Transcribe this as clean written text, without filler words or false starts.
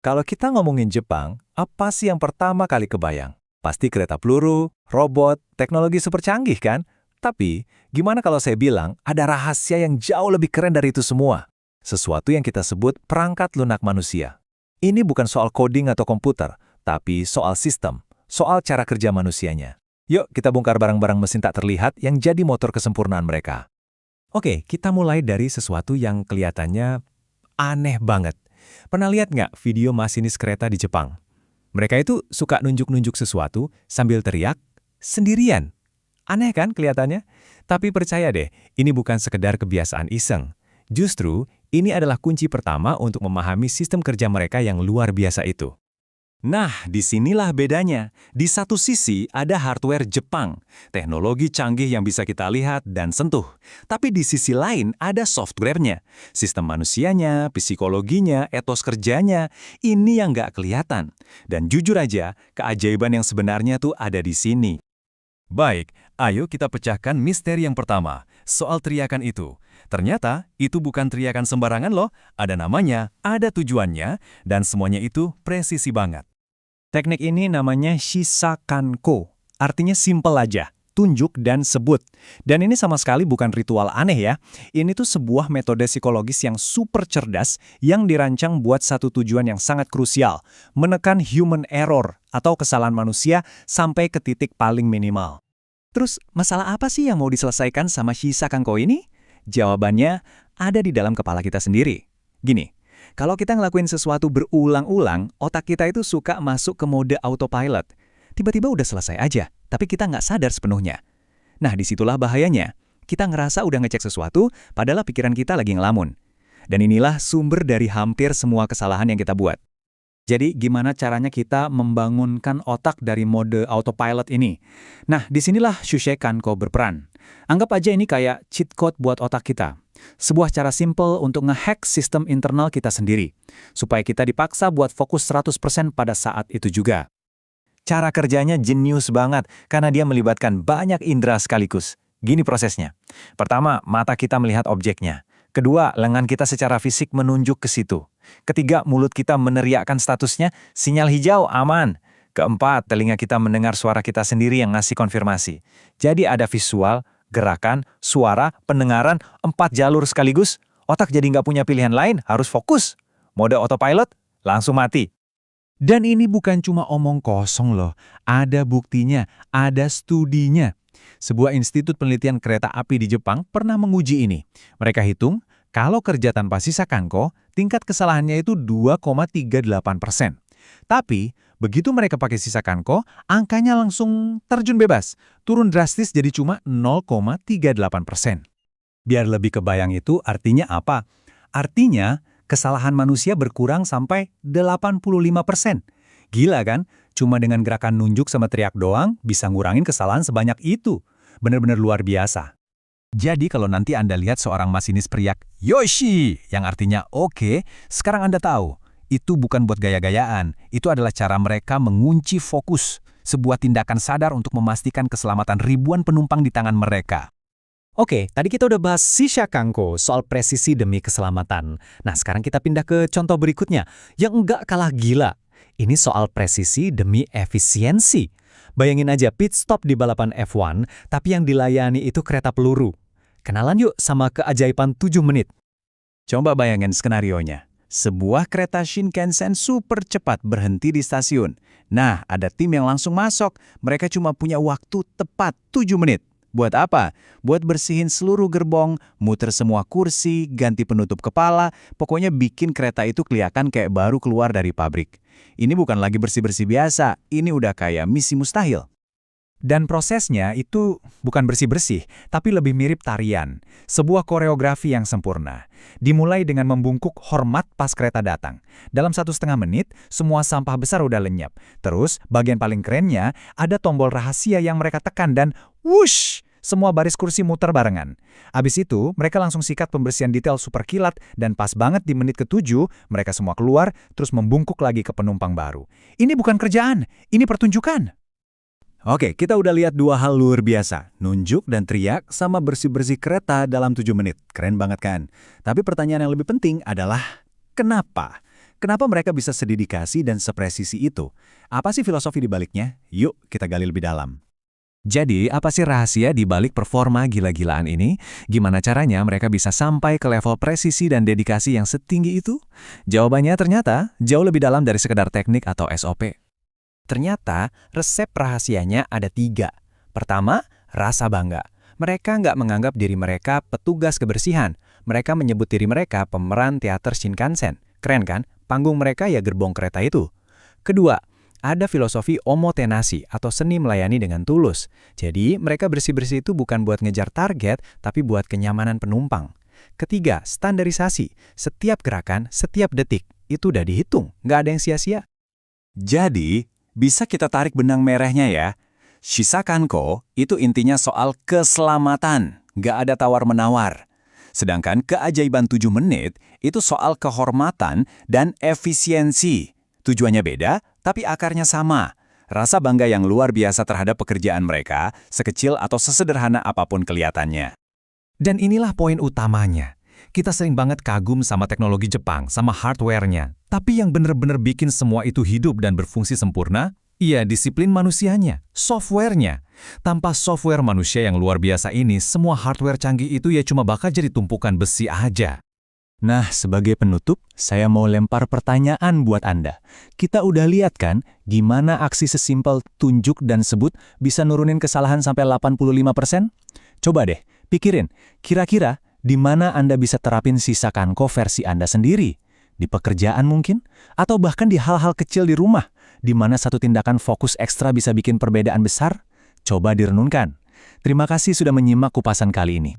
Kalau kita ngomongin Jepang, apa sih yang pertama kali kebayang? Pasti kereta peluru, robot, teknologi super canggih kan? Tapi, gimana kalau saya bilang ada rahasia yang jauh lebih keren dari itu semua? Sesuatu yang kita sebut perangkat lunak manusia. Ini bukan soal coding atau komputer, tapi soal sistem, soal cara kerja manusianya. Yuk kita bongkar barang-barang mesin tak terlihat yang jadi motor kesempurnaan mereka. Oke, kita mulai dari sesuatu yang kelihatannya aneh banget. Pernah lihat nggak video masinis kereta di Jepang? Mereka itu suka nunjuk-nunjuk sesuatu sambil teriak sendirian. Aneh kan kelihatannya? Tapi percaya deh, ini bukan sekedar kebiasaan iseng. Justru, ini adalah kunci pertama untuk memahami sistem kerja mereka yang luar biasa itu. Nah, disinilah bedanya. Di satu sisi ada hardware Jepang, teknologi canggih yang bisa kita lihat dan sentuh. Tapi di sisi lain ada softwarenya, sistem manusianya, psikologinya, etos kerjanya. Ini yang nggak kelihatan. Dan jujur aja, keajaiban yang sebenarnya tuh ada di sini. Baik, ayo kita pecahkan misteri yang pertama, soal teriakan itu. Ternyata, itu bukan teriakan sembarangan loh, ada namanya, ada tujuannya, dan semuanya itu presisi banget. Teknik ini namanya Shisakanko, artinya simple aja, tunjuk dan sebut. Dan ini sama sekali bukan ritual aneh ya, ini tuh sebuah metode psikologis yang super cerdas yang dirancang buat satu tujuan yang sangat krusial, menekan human error atau kesalahan manusia sampai ke titik paling minimal. Terus, masalah apa sih yang mau diselesaikan sama Shisakanko ini? Jawabannya ada di dalam kepala kita sendiri. Gini, kalau kita ngelakuin sesuatu berulang-ulang, otak kita itu suka masuk ke mode autopilot. Tiba-tiba udah selesai aja, tapi kita nggak sadar sepenuhnya. Nah, disitulah bahayanya. Kita ngerasa udah ngecek sesuatu, padahal pikiran kita lagi ngelamun. Dan inilah sumber dari hampir semua kesalahan yang kita buat. Jadi, gimana caranya kita membangunkan otak dari mode autopilot ini? Nah, disinilah Shuseikanko berperan. Anggap aja ini kayak cheat code buat otak kita. Sebuah cara simple untuk ngehack sistem internal kita sendiri, supaya kita dipaksa buat fokus 100% pada saat itu juga. Cara kerjanya jenius banget, karena dia melibatkan banyak indera sekaligus. Gini prosesnya. Pertama, mata kita melihat objeknya. Kedua, lengan kita secara fisik menunjuk ke situ. Ketiga, mulut kita meneriakkan statusnya, sinyal hijau, aman. Keempat, telinga kita mendengar suara kita sendiri yang ngasih konfirmasi. Jadi ada visual, gerakan, suara, pendengaran, 4 jalur sekaligus. Otak jadi nggak punya pilihan lain, harus fokus. Mode autopilot, langsung mati. Dan ini bukan cuma omong kosong loh, ada buktinya, ada studinya. Sebuah institut penelitian kereta api di Jepang pernah menguji ini. Mereka hitung, kalau kerja tanpa Shisakanko, tingkat kesalahannya itu 2,38%. Tapi, begitu mereka pakai Shisakanko, angkanya langsung terjun bebas. Turun drastis jadi cuma 0,38%. Biar lebih kebayang itu artinya apa? Artinya, kesalahan manusia berkurang sampai 85%. Gila kan? Cuma dengan gerakan nunjuk sama teriak doang, bisa ngurangin kesalahan sebanyak itu. Bener-bener luar biasa. Jadi kalau nanti Anda lihat seorang masinis teriak, Yoshi, yang artinya oke, sekarang Anda tahu. Itu bukan buat gaya-gayaan, itu adalah cara mereka mengunci fokus, sebuah tindakan sadar untuk memastikan keselamatan ribuan penumpang di tangan mereka. Oke, tadi kita udah bahas Shisakanko soal presisi demi keselamatan. Nah, sekarang kita pindah ke contoh berikutnya, yang enggak kalah gila. Ini soal presisi demi efisiensi. Bayangin aja pit stop di balapan F1, tapi yang dilayani itu kereta peluru. Kenalan yuk sama keajaiban 7 menit. Coba bayangin skenarionya. Sebuah kereta Shinkansen super cepat berhenti di stasiun. Nah, ada tim yang langsung masuk. Mereka cuma punya waktu tepat 7 menit. Buat apa? Buat bersihin seluruh gerbong, muter semua kursi, ganti penutup kepala, pokoknya bikin kereta itu kelihatan kayak baru keluar dari pabrik. Ini bukan lagi bersih-bersih biasa, ini udah kayak misi mustahil. Dan prosesnya itu bukan bersih-bersih, tapi lebih mirip tarian. Sebuah koreografi yang sempurna. Dimulai dengan membungkuk hormat pas kereta datang. Dalam 1,5 menit, semua sampah besar udah lenyap. Terus, bagian paling kerennya, ada tombol rahasia yang mereka tekan dan whoosh! Semua baris kursi muter barengan. Abis itu, mereka langsung sikat pembersihan detail super kilat dan pas banget di menit ke-7, mereka semua keluar, terus membungkuk lagi ke penumpang baru. Ini bukan kerjaan, ini pertunjukan. Oke, kita udah lihat 2 hal luar biasa. Nunjuk dan teriak sama bersih-bersih kereta dalam 7 menit. Keren banget kan? Tapi pertanyaan yang lebih penting adalah, kenapa? Kenapa mereka bisa sededikasi dan sepresisi itu? Apa sih filosofi di baliknya? Yuk, kita gali lebih dalam. Jadi, apa sih rahasia di balik performa gila-gilaan ini? Gimana caranya mereka bisa sampai ke level presisi dan dedikasi yang setinggi itu? Jawabannya ternyata jauh lebih dalam dari sekedar teknik atau SOP. Ternyata, resep rahasianya ada 3. Pertama, rasa bangga. Mereka nggak menganggap diri mereka petugas kebersihan. Mereka menyebut diri mereka pemeran teater Shinkansen. Keren kan? Panggung mereka ya gerbong kereta itu. Kedua, ada filosofi omotenasi atau seni melayani dengan tulus. Jadi, mereka bersih-bersih itu bukan buat ngejar target, tapi buat kenyamanan penumpang. Ketiga, standarisasi. Setiap gerakan, setiap detik, itu udah dihitung. Nggak ada yang sia-sia. Jadi, bisa kita tarik benang merahnya ya. Shisakanko itu intinya soal keselamatan, nggak ada tawar-menawar. Sedangkan keajaiban 7 menit itu soal kehormatan dan efisiensi. Tujuannya beda, tapi akarnya sama. Rasa bangga yang luar biasa terhadap pekerjaan mereka, sekecil atau sesederhana apapun kelihatannya. Dan inilah poin utamanya. Kita sering banget kagum sama teknologi Jepang, sama hardware-nya. Tapi yang benar-benar bikin semua itu hidup dan berfungsi sempurna, iya disiplin manusianya, software-nya. Tanpa software manusia yang luar biasa ini, semua hardware canggih itu ya cuma bakal jadi tumpukan besi aja. Nah, sebagai penutup, saya mau lempar pertanyaan buat Anda. Kita udah lihat kan, gimana aksi sesimpel tunjuk dan sebut bisa nurunin kesalahan sampai 85%? Coba deh, pikirin, kira-kira di mana Anda bisa terapin Shisakanko versi Anda sendiri? Di pekerjaan mungkin? Atau bahkan di hal-hal kecil di rumah, di mana satu tindakan fokus ekstra bisa bikin perbedaan besar? Coba direnungkan. Terima kasih sudah menyimak kupasan kali ini.